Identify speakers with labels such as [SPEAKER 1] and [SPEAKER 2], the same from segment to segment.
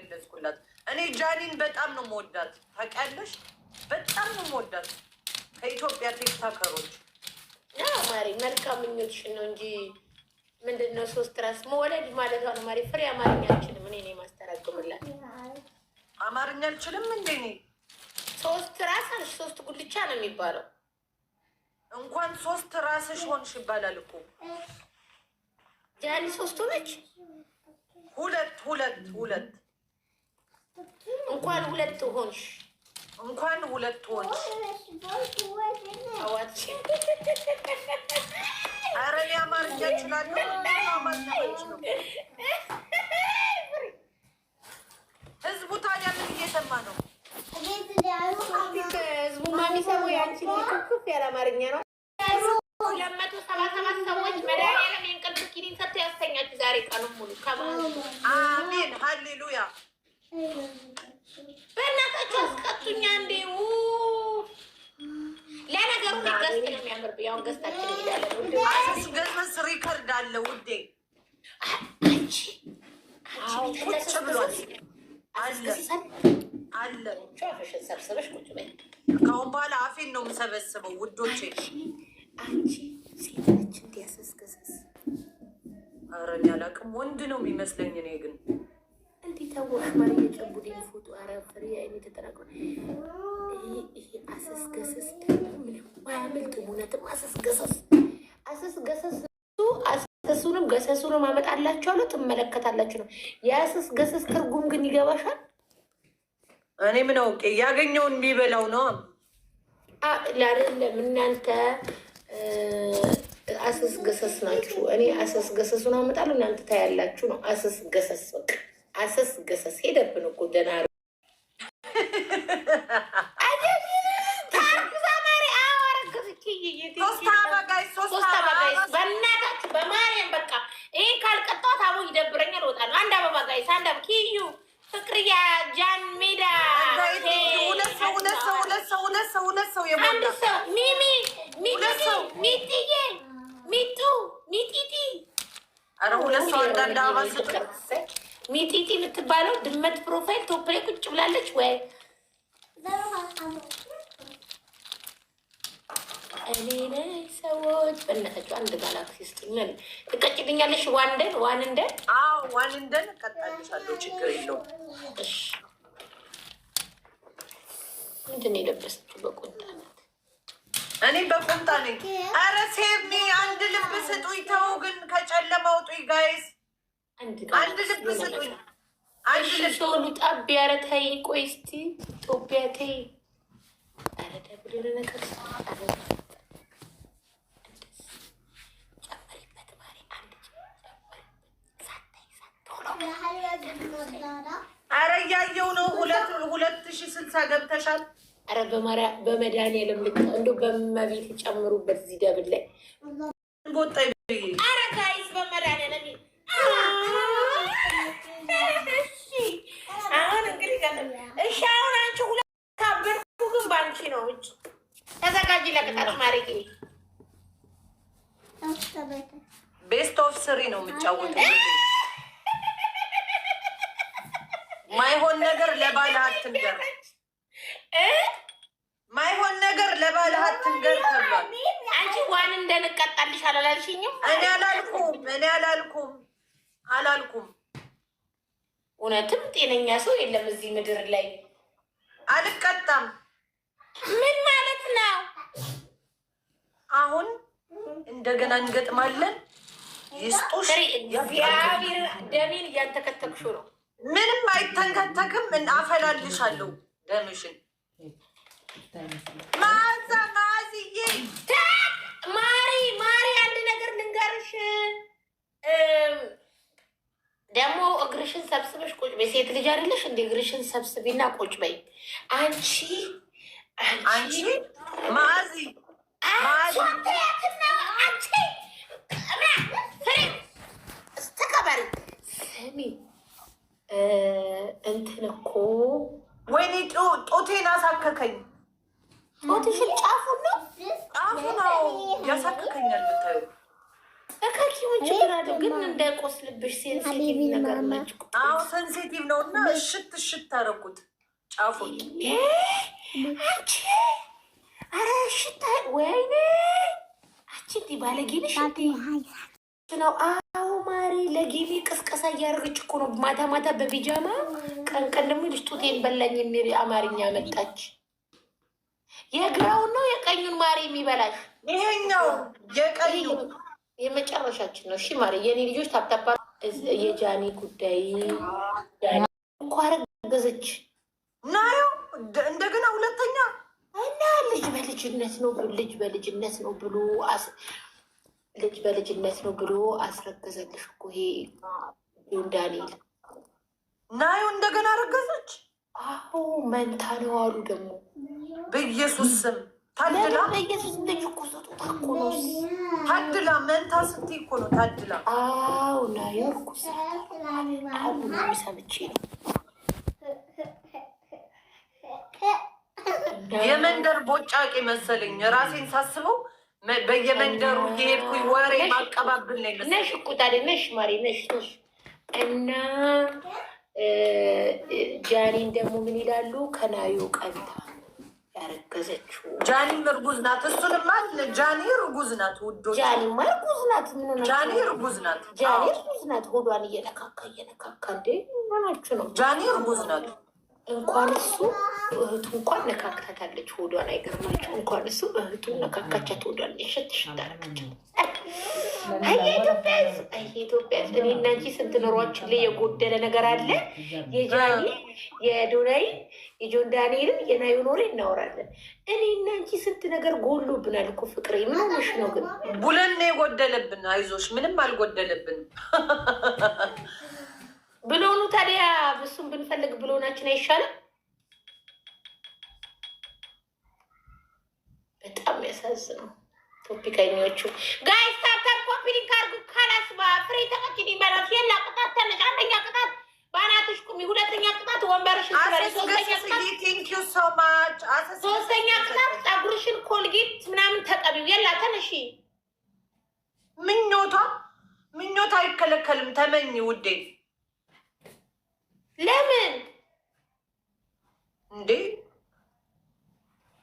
[SPEAKER 1] የመለስኩላት። እኔ ጃኒን በጣም ነው የምወዳት ታውቂያለሽ? በጣም ነው የምወዳት ከኢትዮጵያ ቲክቶከሮች።
[SPEAKER 2] ማሪ መልካም ምኞትሽን ነው እንጂ ምንድን ነው ሶስት ራስ መወለድ ማለት ነው። ማሪ ፍሬ አማርኛ አልችልም። እኔ ማስተራግምላት
[SPEAKER 1] አማርኛ አልችልም እንዴ? እኔ
[SPEAKER 2] ሶስት ራስ አልሽ፣ ሶስት ጉልቻ ነው የሚባለው።
[SPEAKER 1] እንኳን ሶስት ራስሽ ሆንሽ ይባላል እኮ።
[SPEAKER 2] ጃኒ ሶስት ሆነች።
[SPEAKER 1] ሁለት
[SPEAKER 2] እንኳን ሁለት ሆንሽ፣
[SPEAKER 1] እንኳን ሁለት ሆንሽ።
[SPEAKER 2] አዋች
[SPEAKER 1] ኧረ እኔ አማርኛ እችላለሁ። አማርኛ ነው ህዝቡ። ታዲያ ምን እየሰማ ነው
[SPEAKER 2] ህዝቡ? ማሚሰሙ ያንቺ ክፍ ያለ አማርኛ ነው። 277 ሰዎች መድኃኒዓለም የእንቅልፍ ኪኒን ሰጥቶ ያስተኛችሁ ዛሬ ቀኑን ሙሉ።
[SPEAKER 1] አሜን ሃሌሉያ።
[SPEAKER 2] በእናታቸው አስቀጡኛ እንዴ! ለነገሩ ገስት ነው የሚያምር። ያሁን ገስታችን ይላለን።
[SPEAKER 1] ገስት ሪከርድ አለ ውዴ።
[SPEAKER 2] ቁጭ ብሏል
[SPEAKER 1] አለ።
[SPEAKER 2] ሻፈሽን ሰብስበሽ ቁጭ በይ።
[SPEAKER 1] ከአሁን በኋላ አፌን ነው የምሰበስበው ውዶቼ።
[SPEAKER 2] አንቺ ሴቶች እንዲያሰስገሰስ
[SPEAKER 1] ኧረ እኔ አላውቅም። ወንድ ነው የሚመስለኝ። እኔ ግን
[SPEAKER 2] እንዴት አወቅሽ? ማለት የጨቡዴን ፎቶ አረፍሪ አይኔ ተጠራቅሮ ይሄ አሰስገሰስ ምንም ማያመልጥ እውነትም አሰስገሰስ አሰሱንም ገሰሱንም አመጣላችኋለሁ፣ ትመለከታላችሁ ነው። የአሰስ ገሰስ ትርጉም ግን ይገባሻል?
[SPEAKER 1] እኔ ምን አውቄ? ያገኘውን የሚበላው ነው
[SPEAKER 2] አይደለም። እናንተ አሰስ ገሰስ ናችሁ። እኔ አሰስ ገሰሱን አመጣለሁ፣ እናንተ ታያላችሁ ነው። አሰስ ገሰስ በቃ አሰስ ገሰስ ሄደብን እኮ ደህና በእናታችሁ በማርያም በቃ ይህ ካልቀጣት አቦ ይደብረኛል። እወጣለሁ። አንድ አበባ ጋይስ፣ አንድ አበባ ኪዩ ፍቅርያ ጃን ሜዳ
[SPEAKER 1] ሁለት ሰው
[SPEAKER 2] አንድ ሰው ሚሚ ሚጥዬ ሚጡ ሚጢጢ
[SPEAKER 1] ኧረ ሁለት ሰው አንዳንድ አበባ ስጥ።
[SPEAKER 2] ሚጢጢ የምትባለው ድመት ፕሮፋይል ቶፕ ላይ ቁጭ ብላለች ወይ እኔ ነኝ ሰዎች በእናታችሁ አንድ ጋላክሲ ስጡኝ። ትቀጭልኛለሽ? ዋንደን
[SPEAKER 1] ዋንንደን እቀጣልሻለሁ። ችግር የለውም።
[SPEAKER 2] ምንድን ነው የለበሰችው? በቁምጣ ናት።
[SPEAKER 1] እኔ በቁምጣ ነኝ። ኧረ ሴሚ አንድ ልብ ስጡኝ። ተው ግን ከጨለማ አውጡኝ ጋይስ። አንድ ልብ ስጡኝ። አንድ ልብ
[SPEAKER 2] ሰውሉ ጣቢ። ኧረ ተይ ቆይ እስኪ ኢትዮጵያ ተይ። ኧረ ደብረ ነገር
[SPEAKER 1] ኧረ እያየሁ ነው። 2060 ገብተሻል።
[SPEAKER 2] ኧረ በመድኃኒዓለም ልክ እንደው በመቤት ጨምሩበት እዚህ ደብል ላይ
[SPEAKER 1] ቦጣ።
[SPEAKER 2] ኧረ ጋይስ በመድኃኒዓለም አሁን እንግዲህ እሺ፣ አሁን አንቺ ሁለት ካበድኩ ግን ባንቺ ነው። እጅ ተዘጋጅ ለቅጣት ማረጊ።
[SPEAKER 1] ቤስት ኦፍ 3 ነው የምጫወተው። ማይሆን ነገር ለባለህ አትንገር። ማይሆን ነገር ለባለህ አትንገር ተብሏል።
[SPEAKER 2] አንቺ ዋን እንደንቀጣልሽ አላልሽኝም?
[SPEAKER 1] እኔ አላልኩም።
[SPEAKER 2] እውነትም ጤነኛ ሰው የለም እዚህ ምድር ላይ።
[SPEAKER 1] አልቀጣም።
[SPEAKER 2] ምን ማለት ነው?
[SPEAKER 1] አሁን እንደገና እንገጥማለን። ይስጡሽ።
[SPEAKER 2] እግዚአብሔር ደሜን እያንተከተክሹ ነው።
[SPEAKER 1] ምንም አይተንከተክም። አፈላልሻለሁ ደምሽን። ማዝዬ
[SPEAKER 2] ማሪ አንድ ነገር ልንገርሽ። ደግሞ እግርሽን ሰብስበሽ ቁጭ በይ። ሴት ልጅ አይደለሽ እንደ እግርሽን ሰብስቢና ቁጭ በይ። አንቺ
[SPEAKER 1] ማዚ
[SPEAKER 2] ተቀበሪ። ስሚ እንትን እኮ
[SPEAKER 1] ወይኔ ጦቴን አሳከከኝ።
[SPEAKER 2] ጦትሽን ጫፉ ነው
[SPEAKER 1] ያሳከከኛል። ብታዩ
[SPEAKER 2] እካኪ ምን ችግር አለው? ግን እንዳይቆስልብሽ ሴንሲቲቭ ነገር ነች።
[SPEAKER 1] አዎ ሴንሲቲቭ ነው እና እሽት እሽት አደረጉት ጫፉን።
[SPEAKER 2] አንቺ ኧረ እሽት ወይኔ አንቺ እንዲህ ባለጌ ነሽ ነው። አዎ ማሪ ለጊዜ ቅስቀሳ እያደረገች እኮ ነው። ማታ ማታ በቢጃማ ቀን ቀን ደግሞ ልጅ ጡቴን በላኝ የሚል አማርኛ መጣች። የግራውን ነው የቀኙን ማሪ የሚበላሽ?
[SPEAKER 1] ይሄኛው የቀኙ
[SPEAKER 2] የመጨረሻችን ነው። እሺ ማሪ የኔ ልጆች ታብታባ የጃኒ ጉዳይ እኮ አረገዘች
[SPEAKER 1] ናዩ እንደገና ሁለተኛ
[SPEAKER 2] እና ልጅ በልጅነት ነው ልጅ በልጅነት ነው ብሎ ልጅ በልጅነት ነው ብሎ አስረገዘልሽ እኮ ይሄ ዳንኤል
[SPEAKER 1] ናዩ እንደገና አረገዘች።
[SPEAKER 2] አዎ መንታ ነው አሉ ደግሞ
[SPEAKER 1] በኢየሱስ ስም ታድላ።
[SPEAKER 2] በኢየሱስ ልጅ እኮ ስጡት እኮ ነው
[SPEAKER 1] ታድላ። መንታ ስትይ እኮ ነው ታድላ።
[SPEAKER 2] አዎ ናዩ እኮ አሉ ነው ሰምቼ ነው።
[SPEAKER 1] የመንደር ቦጫቄ መሰለኝ ራሴን ሳስበው በየመንደሩ የሄድኩኝ ወሬ ማቀባብል ላይ መሰለኝ።
[SPEAKER 2] ነሽ እኮ ታዲያ ነሽ ማሪ ነሽ እና ጃኒን ደግሞ ምን ይላሉ? ከናዩ ቀንታ ያረገዘችው
[SPEAKER 1] ጃኒም እርጉዝ ናት። እሱንማ ጃኒ እርጉዝ ናት ውዶች፣
[SPEAKER 2] ጃኒማ እርጉዝ ናት። ምን
[SPEAKER 1] ጃኒ እርጉዝ ናት።
[SPEAKER 2] ጃኒ እርጉዝ ናት። ሆዷን እየነካካ እንዴ ምናችሁ ነው?
[SPEAKER 1] ጃኒ እርጉዝ ናት። እንኳን
[SPEAKER 2] እሱ እህቱ እንኳን ነካክታታለች ሆዷን። አይገርማችሁ? እንኳን እሱ እህቱን ነካካቻት ሆዷን የሸትሽት አረገችው። ኢትዮጵያ እኔ እና አንቺ ስንት ኑሯችን ላይ የጎደለ ነገር አለ። የጃኒ የዶናይ የጆን ዳንኤልን የናዩ ኖሬ እናወራለን። እኔ እና አንቺ ስንት ነገር ጎሎብናል እኮ ፍቅሬ። ምን ሆነሽ ነው ግን?
[SPEAKER 1] ቡለን ነው የጎደለብን። አይዞሽ ምንም አልጎደለብንም።
[SPEAKER 2] ብሎኑ ታዲያ እሱን ብንፈልግ ብሎናችን አይሻልም? በጣም ያሳዝነው። ቶፒከኞቹ ጋይስ ታፕታፕ ኮፒ ሊንክ አድርጉ። ካላስባ ፍሬ ተቀጭኝ ይባላል። የላ ቅጣት ተነጭ። አንደኛ ቅጣት ባናትሽ ቁሚ። ሁለተኛ ቅጣት ወንበርሽን ትበሪ። ሶስተኛ ቅጣት ፀጉርሽን ኮልጌት ምናምን ተቀቢው። የላ ተነሺ።
[SPEAKER 1] ምኞታ አይከለከልም። ተመኝ ውዴ።
[SPEAKER 2] ለምን
[SPEAKER 1] እንዴ?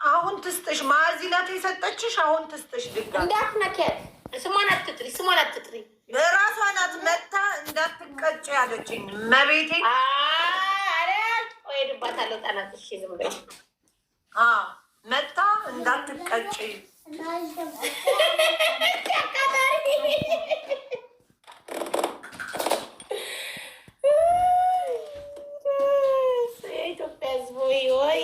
[SPEAKER 1] አሁን ትስጥሽ። ማዚ ናት የሰጠችሽ። አሁን ትስጥሽ። ድጋሚ
[SPEAKER 2] እንዳትነኪያት። ስሟን አትጥሪ።
[SPEAKER 1] ራሷ ናት መታ እንዳትቀጭ ያለችኝ። መቤቴ
[SPEAKER 2] ሄድባታለሁ። ጠናት ዝም በይ።
[SPEAKER 1] መታ እንዳትቀጭ
[SPEAKER 2] የኢትዮጵያ ሕዝብ ወይ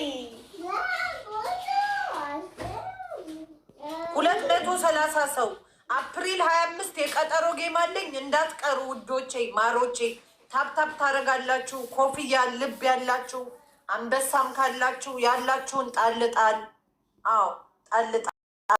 [SPEAKER 1] 230 ሰው አፕሪል 25 የቀጠሮ ጌም አለኝ። እንዳትቀሩ ውዶቼ ማሮቼ። ታፕታፕ ታደርጋላችሁ። ኮፍያ ልብ ያላችሁ አንበሳም ካላችሁ ያላችሁን ጣልጣል። አዎ ጣልጣል